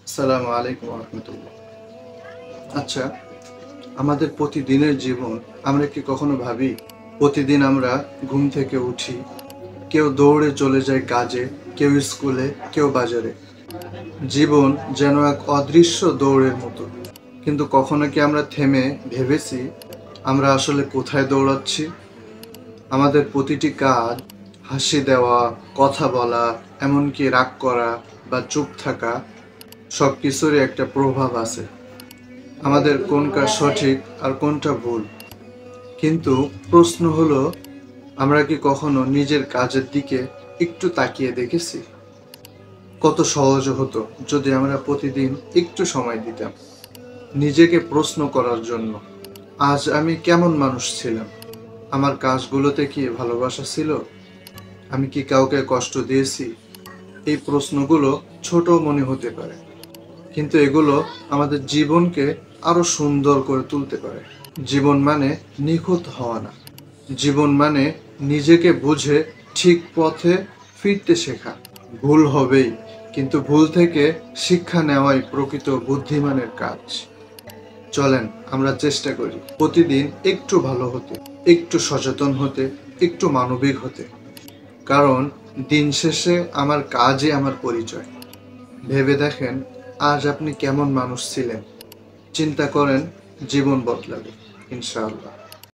আসসালামু আলাইকুম রহমতুল্লাহ। আচ্ছা, আমাদের প্রতিদিনের জীবন আমরা কি কখনো ভাবি? প্রতিদিন আমরা ঘুম থেকে উঠি, কেউ দৌড়ে চলে যায় কাজে, কেউ স্কুলে, কেউ বাজারে। জীবন যেন এক অদৃশ্য দৌড়ের মতো। কিন্তু কখনো কি আমরা থেমে ভেবেছি আমরা আসলে কোথায় দৌড়াচ্ছি? আমাদের প্রতিটি কাজ, হাসি দেওয়া, কথা বলা, এমনকি রাগ করা বা চুপ থাকা, সব কিছুরই একটা প্রভাব আছে। আমাদের কোন কাজ সঠিক আর কোনটা ভুল। কিন্তু প্রশ্ন হলো, আমরা কি কখনো নিজের কাজের দিকে একটু তাকিয়ে দেখেছি? কত সহজ হতো যদি আমরা প্রতিদিন একটু সময় দিতাম নিজেকে প্রশ্ন করার জন্য, আজ আমি কেমন মানুষ ছিলাম? আমার কাজগুলোতে কি ভালোবাসা ছিল? আমি কি কাউকে কষ্ট দিয়েছি? এই প্রশ্নগুলো ছোট মনে হতে পারে, কিন্তু এগুলো আমাদের জীবনকে আরো সুন্দর করে তুলতে পারে। জীবন মানে নিখুঁত হওয়া না, জীবন মানে নিজেকে বুঝে ঠিক পথে ফিরতে শেখা। ভুল হবেই, কিন্তু ভুল থেকে শিক্ষা নেওয়াই প্রকৃত বুদ্ধিমানের কাজ। চলেন আমরা চেষ্টা করি প্রতিদিন একটু ভালো হতে, একটু সচেতন হতে, একটু মানবিক হতে। কারণ দিন শেষে আমার কাজই আমার পরিচয়। ভেবে দেখেন, আজ আপনি কেমন মানুষ ছিলেন। চিন্তা করেন, জীবন বদলাবে ইনশাআল্লাহ।